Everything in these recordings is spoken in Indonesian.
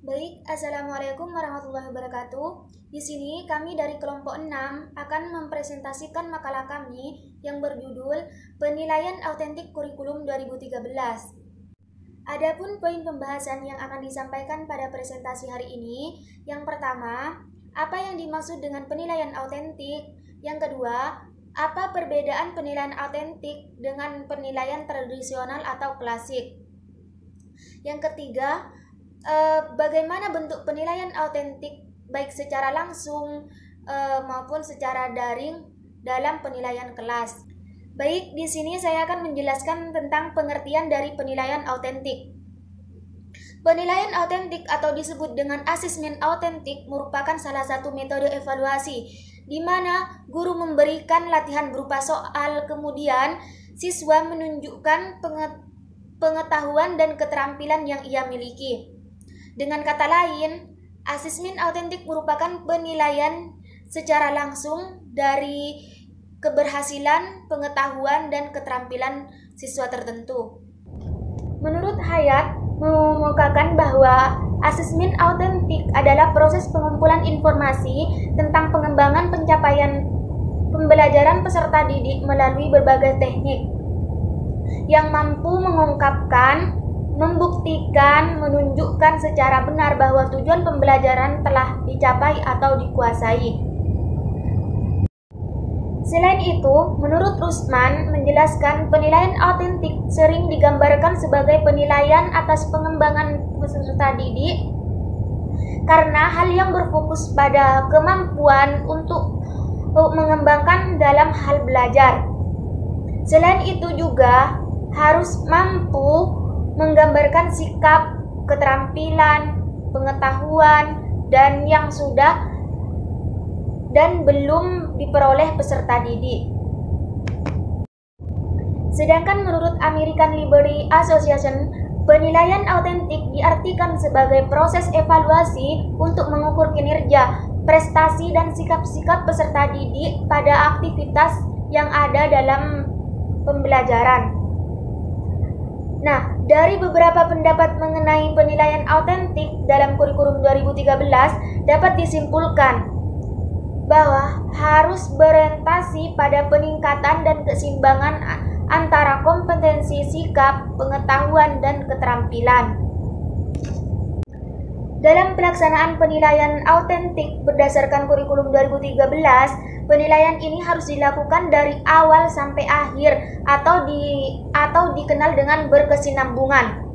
Baik, Assalamualaikum warahmatullahi wabarakatuh. Di sini kami dari kelompok 6 akan mempresentasikan makalah kami yang berjudul Penilaian Autentik Kurikulum 2013. Adapun poin pembahasan yang akan disampaikan pada presentasi hari ini, yang pertama, apa yang dimaksud dengan penilaian autentik? Yang kedua, apa perbedaan penilaian autentik dengan penilaian tradisional atau klasik? Yang ketiga, bagaimana bentuk penilaian autentik baik secara langsung maupun secara daring dalam penilaian kelas. Baik, di sini saya akan menjelaskan tentang pengertian dari penilaian autentik. Penilaian autentik atau disebut dengan asesmen autentik merupakan salah satu metode evaluasi di mana guru memberikan latihan berupa soal, kemudian siswa menunjukkan pengetahuan dan keterampilan yang ia miliki. Dengan kata lain, asesmen autentik merupakan penilaian secara langsung dari keberhasilan, pengetahuan, dan keterampilan siswa tertentu. Menurut Hayat, mengemukakan bahwa asesmen autentik adalah proses pengumpulan informasi tentang pengembangan pencapaian pembelajaran peserta didik melalui berbagai teknik yang mampu mengungkapkan, membuktikan, menunjukkan secara benar bahwa tujuan pembelajaran telah dicapai atau dikuasai. Selain itu, menurut Rusman menjelaskan penilaian autentik sering digambarkan sebagai penilaian atas pengembangan peserta didik karena hal yang berfokus pada kemampuan untuk mengembangkan dalam hal belajar. Selain itu juga harus mampu menggambarkan sikap, keterampilan, pengetahuan, dan yang sudah dan belum diperoleh peserta didik. Sedangkan menurut American Library Association, penilaian autentik diartikan sebagai proses evaluasi untuk mengukur kinerja, prestasi, dan sikap-sikap peserta didik pada aktivitas yang ada dalam pembelajaran. Nah, dari beberapa pendapat mengenai penilaian autentik dalam kurikulum 2013 dapat disimpulkan bahwa harus berorientasi pada peningkatan dan keseimbangan antara kompetensi, sikap, pengetahuan, dan keterampilan. Dalam pelaksanaan penilaian autentik berdasarkan kurikulum 2013, penilaian ini harus dilakukan dari awal sampai akhir atau dikenal dengan berkesinambungan.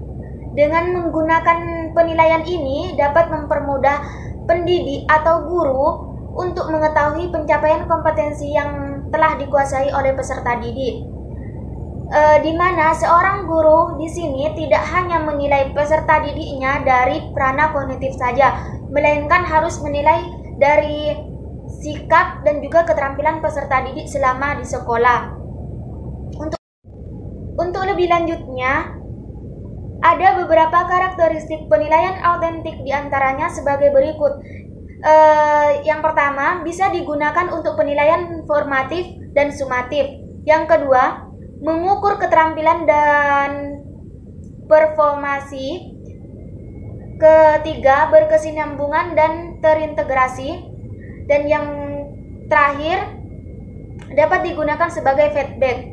Dengan menggunakan penilaian ini dapat mempermudah pendidik atau guru untuk mengetahui pencapaian kompetensi yang telah dikuasai oleh peserta didik. Di mana seorang guru di sini tidak hanya menilai peserta didiknya dari prana kognitif saja, melainkan harus menilai dari sikap dan juga keterampilan peserta didik selama di sekolah. Untuk lebih lanjutnya, ada beberapa karakteristik penilaian autentik diantaranya sebagai berikut. Yang pertama, bisa digunakan untuk penilaian formatif dan sumatif. Yang kedua, mengukur keterampilan dan performasi. Ketiga, berkesinambungan dan terintegrasi. Dan yang terakhir, dapat digunakan sebagai feedback.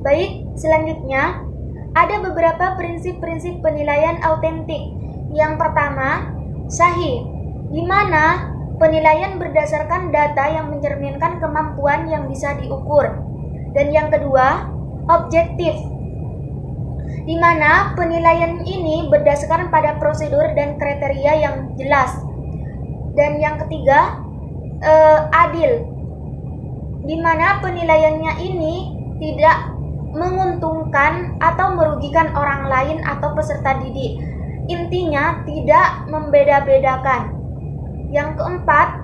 Baik, selanjutnya ada beberapa prinsip-prinsip penilaian autentik. Yang pertama, sahih, di mana penilaian berdasarkan data yang mencerminkan kemampuan yang bisa diukur. Dan yang kedua, objektif, di mana penilaian ini berdasarkan pada prosedur dan kriteria yang jelas. Dan yang ketiga, adil, di mana penilaiannya ini tidak menguntungkan atau merugikan orang lain atau peserta didik. Intinya tidak membeda-bedakan. Yang keempat,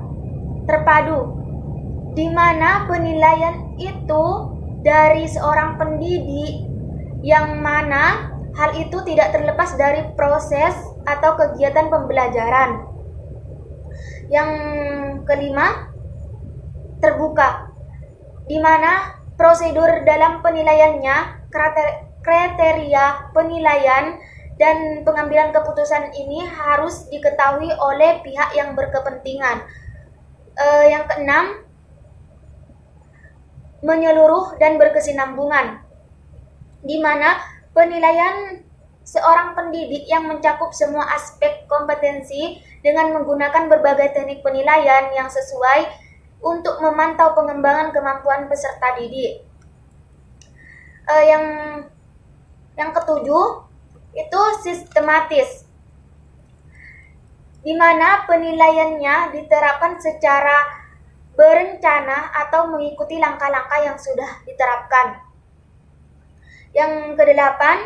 terpadu, di mana penilaian itu dari seorang pendidik yang mana hal itu tidak terlepas dari proses atau kegiatan pembelajaran. Yang kelima, terbuka, di mana prosedur dalam penilaiannya, kriteria penilaian dan pengambilan keputusan ini harus diketahui oleh pihak yang berkepentingan. Yang keenam, menyeluruh dan berkesinambungan, di mana penilaian seorang pendidik yang mencakup semua aspek kompetensi dengan menggunakan berbagai teknik penilaian yang sesuai untuk memantau pengembangan kemampuan peserta didik. Yang ketujuh itu sistematis, di mana penilaiannya diterapkan secara berencana atau mengikuti langkah-langkah yang sudah diterapkan. Yang kedelapan,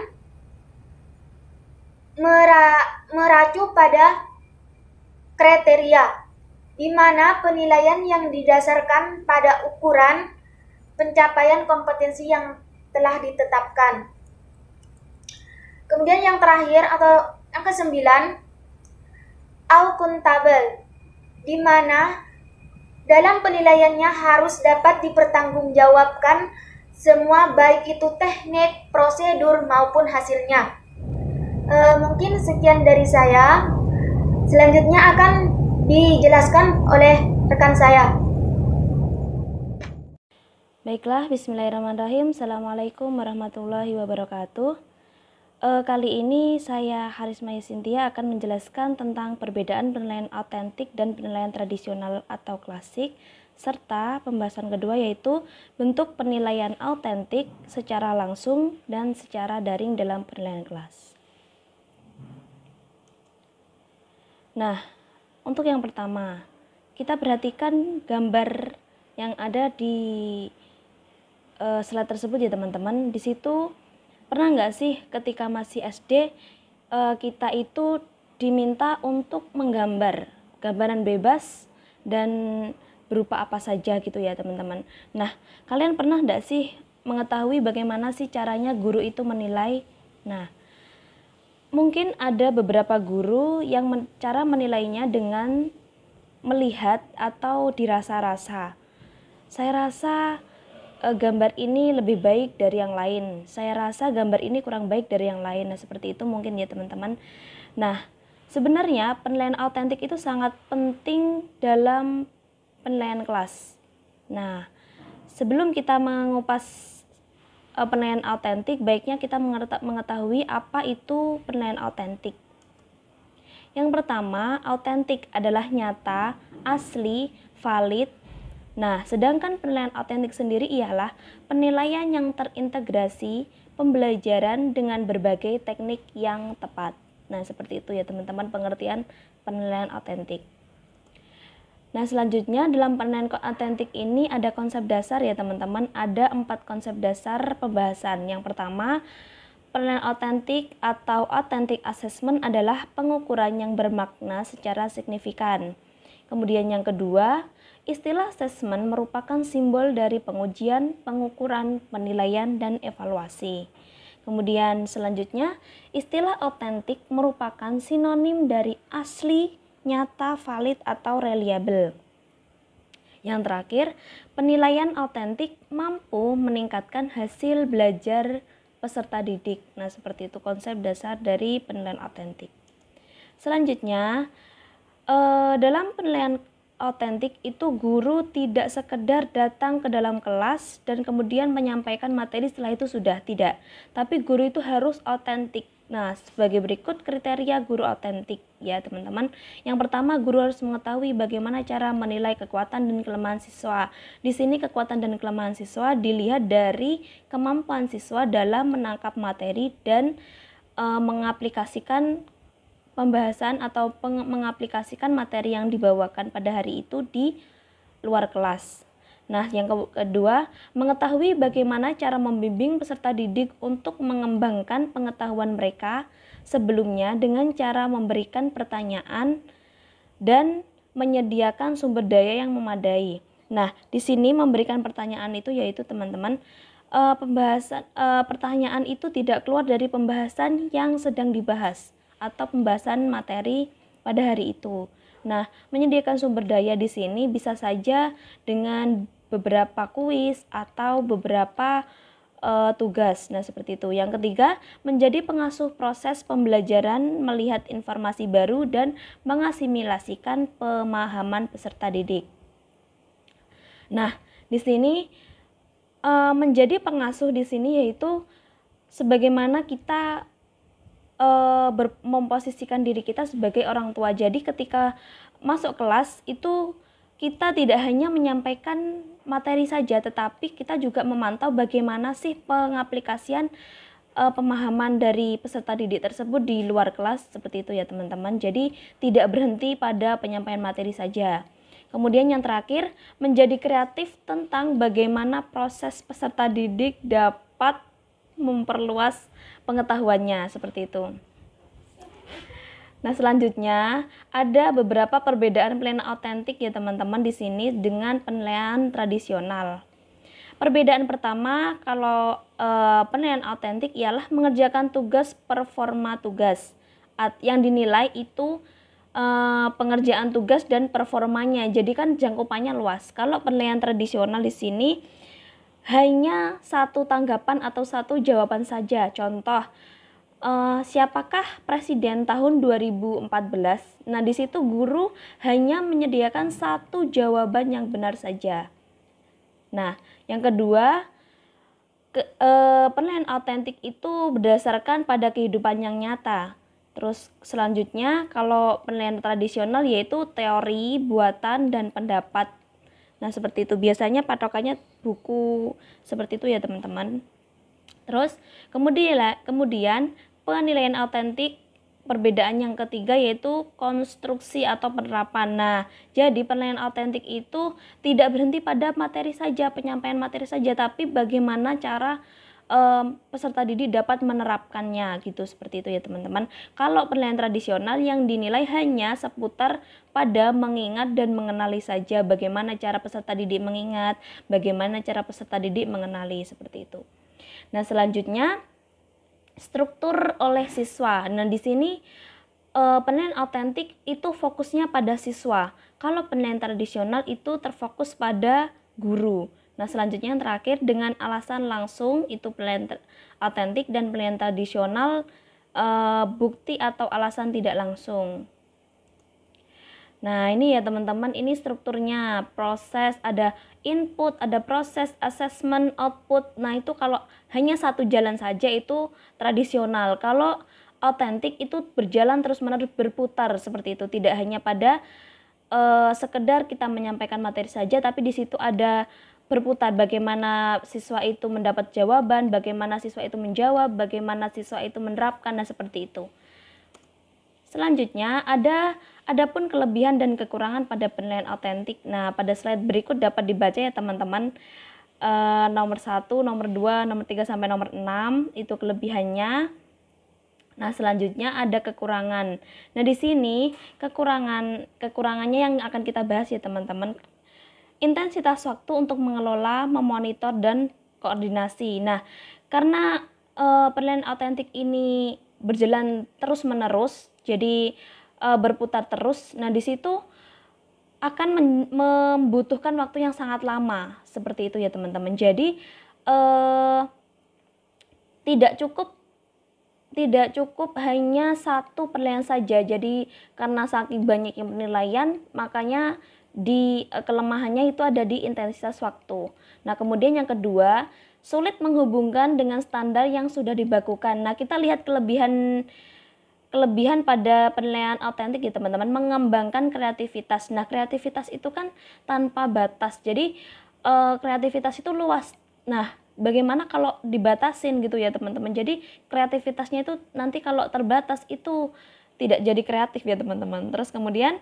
meracu pada kriteria, di mana penilaian yang didasarkan pada ukuran pencapaian kompetensi yang telah ditetapkan. Kemudian yang terakhir atau yang kesembilan, akuntabel, di mana dalam penilaiannya harus dapat dipertanggungjawabkan semua, baik itu teknik, prosedur maupun hasilnya. Mungkin sekian dari saya. Selanjutnya akan dijelaskan oleh rekan saya. Baiklah, bismillahirrahmanirrahim. Assalamualaikum warahmatullahi wabarakatuh. Kali ini saya Harisma Yusintia akan menjelaskan tentang perbedaan penilaian autentik dan penilaian tradisional atau klasik, serta pembahasan kedua yaitu bentuk penilaian autentik secara langsung dan secara daring dalam penilaian kelas. Nah, untuk yang pertama, kita perhatikan gambar yang ada di slide tersebut ya teman-teman. Di situ pernah nggak sih ketika masih SD kita itu diminta untuk menggambar gambaran bebas dan berupa apa saja gitu ya teman-teman. Nah, kalian pernah nggak sih mengetahui bagaimana sih caranya guru itu menilai? Nah, mungkin ada beberapa guru yang cara menilainya dengan melihat atau dirasa-rasa. Saya rasa gambar ini lebih baik dari yang lain. Saya rasa gambar ini kurang baik dari yang lain. Nah, seperti itu mungkin ya teman-teman. Nah, sebenarnya penilaian autentik itu sangat penting dalam penilaian kelas. Nah, sebelum kita mengupas penilaian autentik, baiknya kita mengetahui apa itu penilaian autentik. Yang pertama, autentik adalah nyata, asli, valid. Nah, sedangkan penilaian autentik sendiri ialah penilaian yang terintegrasi pembelajaran dengan berbagai teknik yang tepat. Nah, seperti itu ya teman-teman pengertian penilaian autentik. Nah, selanjutnya dalam penilaian autentik ini ada konsep dasar ya teman-teman. Ada 4 konsep dasar pembahasan. Yang pertama, penilaian autentik atau authentic assessment adalah pengukuran yang bermakna secara signifikan. Kemudian yang kedua, istilah assessment merupakan simbol dari pengujian, pengukuran, penilaian, dan evaluasi. Kemudian selanjutnya, istilah autentik merupakan sinonim dari asli, nyata, valid, atau reliable. Yang terakhir, penilaian autentik mampu meningkatkan hasil belajar peserta didik. Nah, seperti itu konsep dasar dari penilaian autentik. Selanjutnya, dalam penilaian autentik itu guru tidak sekedar datang ke dalam kelas dan kemudian menyampaikan materi setelah itu sudah, tidak. Tapi guru itu harus autentik. Nah, sebagai berikut kriteria guru autentik ya teman-teman. Yang pertama, guru harus mengetahui bagaimana cara menilai kekuatan dan kelemahan siswa. Di sini kekuatan dan kelemahan siswa dilihat dari kemampuan siswa dalam menangkap materi dan mengaplikasikan pembahasan atau mengaplikasikan materi yang dibawakan pada hari itu di luar kelas. Nah, yang kedua, mengetahui bagaimana cara membimbing peserta didik untuk mengembangkan pengetahuan mereka sebelumnya dengan cara memberikan pertanyaan dan menyediakan sumber daya yang memadai. Nah, di sini memberikan pertanyaan itu yaitu teman-teman, pertanyaan itu tidak keluar dari pembahasan yang sedang dibahas atau pembahasan materi pada hari itu. Nah, menyediakan sumber daya di sini bisa saja dengan beberapa kuis atau beberapa tugas. Nah, seperti itu. Yang ketiga, menjadi pengasuh proses pembelajaran, melihat informasi baru dan mengasimilasikan pemahaman peserta didik. Nah, di sini menjadi pengasuh di sini yaitu sebagaimana kita memposisikan diri kita sebagai orang tua. Jadi ketika masuk kelas itu kita tidak hanya menyampaikan materi saja, tetapi kita juga memantau bagaimana sih pengaplikasian pemahaman dari peserta didik tersebut di luar kelas, seperti itu ya teman-teman. Jadi tidak berhenti pada penyampaian materi saja. Kemudian yang terakhir, menjadi kreatif tentang bagaimana proses peserta didik dapat memperluas pengetahuannya, seperti itu. Nah, selanjutnya ada beberapa perbedaan penilaian autentik ya teman-teman di sini dengan penilaian tradisional. Perbedaan pertama, kalau penilaian autentik ialah mengerjakan tugas performa tugas. Yang dinilai itu pengerjaan tugas dan performanya. Jadi kan jangkauannya luas. Kalau penilaian tradisional di sini hanya satu tanggapan atau satu jawaban saja. Contoh, siapakah presiden tahun 2014? Nah, di situ guru hanya menyediakan satu jawaban yang benar saja. Nah, yang kedua, penilaian autentik itu berdasarkan pada kehidupan yang nyata. Terus selanjutnya, kalau penilaian tradisional yaitu teori, buatan, dan pendapat. Nah, seperti itu. Biasanya patokannya buku seperti itu ya teman-teman. Terus kemudian penilaian autentik, perbedaan yang ketiga yaitu konstruksi atau penerapan. Nah, jadi penilaian autentik itu tidak berhenti pada materi saja, penyampaian materi saja, tapi bagaimana cara peserta didik dapat menerapkannya gitu, seperti itu ya teman-teman. Kalau penilaian tradisional yang dinilai hanya seputar pada mengingat dan mengenali saja, bagaimana cara peserta didik mengingat, bagaimana cara peserta didik mengenali, seperti itu. Nah, selanjutnya struktur oleh siswa. Nah, di sini penilaian autentik itu fokusnya pada siswa. Kalau penilaian tradisional itu terfokus pada guru. Nah, selanjutnya yang terakhir dengan alasan langsung itu penilaian autentik, dan penilaian tradisional bukti atau alasan tidak langsung. Nah, ini ya teman-teman, ini strukturnya, proses, ada input, ada proses, assessment, output. Nah, itu kalau hanya satu jalan saja itu tradisional. Kalau autentik itu berjalan terus-menerus, berputar, seperti itu. Tidak hanya pada sekedar kita menyampaikan materi saja, tapi di situ ada berputar bagaimana siswa itu mendapat jawaban, bagaimana siswa itu menjawab, bagaimana siswa itu menerapkan, dan seperti itu. Selanjutnya adapun kelebihan dan kekurangan pada penilaian autentik. Nah, pada slide berikut dapat dibaca ya teman-teman. Nomor 1, nomor 2, nomor 3 sampai nomor 6 itu kelebihannya. Nah, selanjutnya ada kekurangan. Nah, di sini kekurangannya yang akan kita bahas ya teman-teman. Intensitas waktu untuk mengelola, memonitor, dan koordinasi. Nah, karena penilaian autentik ini berjalan terus-menerus, jadi berputar terus. Nah, di situ akan membutuhkan waktu yang sangat lama, seperti itu ya teman-teman. Jadi tidak cukup hanya satu penilaian saja. Jadi karena saking banyaknya penilaian, makanya kelemahannya itu ada di intensitas waktu. Nah, kemudian yang kedua, sulit menghubungkan dengan standar yang sudah dibakukan. Nah, kita lihat kelebihan pada penilaian autentik ya teman-teman, mengembangkan kreativitas. Nah, kreativitas itu kan tanpa batas. Jadi kreativitas itu luas. Nah, bagaimana kalau dibatasin gitu ya teman-teman. Jadi kreativitasnya itu nanti kalau terbatas itu tidak jadi kreatif ya teman-teman. Terus kemudian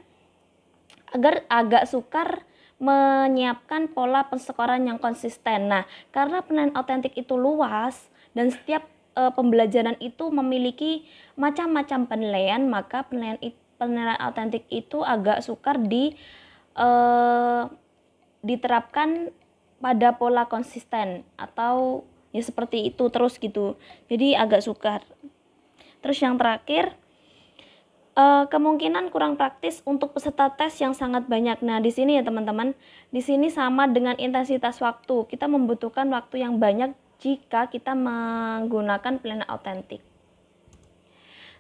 agar agak sukar menyiapkan pola pensekoran yang konsisten. Nah, karena penilaian autentik itu luas dan setiap pembelajaran itu memiliki macam-macam penilaian, maka penilaian autentik itu agak sukar diterapkan pada pola konsisten atau ya seperti itu terus gitu. Jadi agak sukar. Terus yang terakhir, kemungkinan kurang praktis untuk peserta tes yang sangat banyak. Nah, di sini ya teman-teman, di sini sama dengan intensitas waktu. Kita membutuhkan waktu yang banyak jika kita menggunakan penilaian autentik.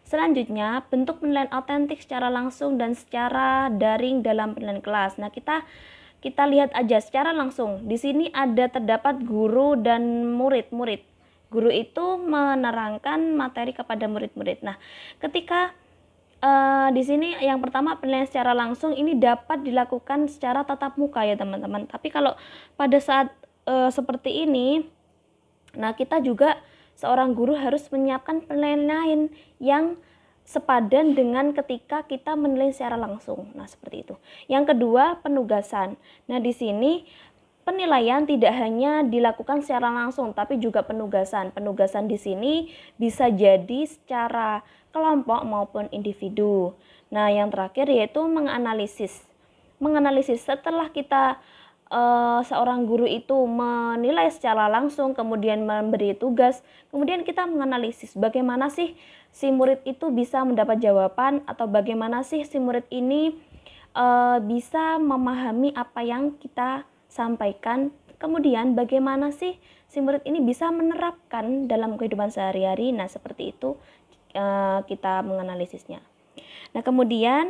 Selanjutnya, bentuk penilaian autentik secara langsung dan secara daring dalam penilaian kelas. Nah, kita lihat aja secara langsung. Di sini ada terdapat guru dan murid-murid. Guru itu menerangkan materi kepada murid-murid. Nah, ketika di sini yang pertama penilaian secara langsung ini dapat dilakukan secara tatap muka ya teman-teman. Tapi kalau pada saat seperti ini, nah kita juga seorang guru harus menyiapkan penilaian lain yang sepadan dengan ketika kita menilai secara langsung. Nah, seperti itu. Yang kedua, penugasan. Nah, di sini penilaian tidak hanya dilakukan secara langsung, tapi juga penugasan. Penugasan di sini bisa jadi secara kelompok maupun individu. Nah, yang terakhir yaitu menganalisis. Menganalisis setelah kita seorang guru itu menilai secara langsung, kemudian memberi tugas, kemudian kita menganalisis bagaimana sih si murid itu bisa mendapat jawaban, atau bagaimana sih si murid ini bisa memahami apa yang kita sampaikan, kemudian bagaimana sih si murid ini bisa menerapkan dalam kehidupan sehari-hari. Nah, seperti itu kita menganalisisnya. Nah, kemudian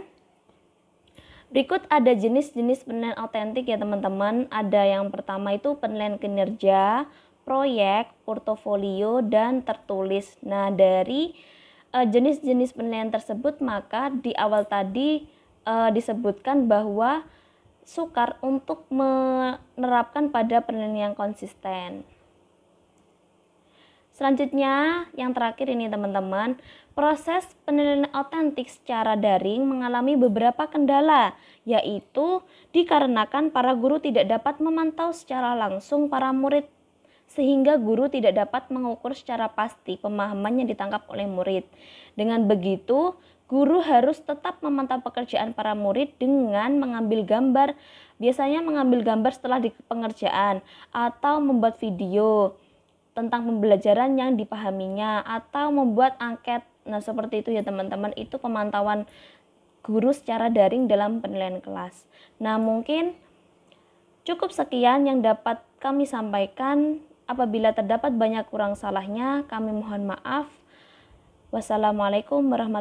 berikut ada jenis-jenis penilaian autentik ya teman-teman. Ada yang pertama itu penilaian kinerja, proyek, portofolio, dan tertulis. Nah, dari jenis-jenis penilaian tersebut maka di awal tadi disebutkan bahwa sukar untuk menerapkan pada penilaian yang konsisten. Selanjutnya, yang terakhir ini teman-teman, proses penilaian autentik secara daring mengalami beberapa kendala, yaitu dikarenakan para guru tidak dapat memantau secara langsung para murid, sehingga guru tidak dapat mengukur secara pasti pemahaman yang ditangkap oleh murid. Dengan begitu, guru harus tetap memantau pekerjaan para murid dengan mengambil gambar, biasanya mengambil gambar setelah di pengerjaan, atau membuat video tentang pembelajaran yang dipahaminya, atau membuat angket. Nah, seperti itu ya teman-teman, itu pemantauan guru secara daring dalam penilaian kelas. Nah, mungkin cukup sekian yang dapat kami sampaikan. Apabila terdapat banyak kurang salahnya, kami mohon maaf. Wassalamualaikum warahmatullahi wabarakatuh.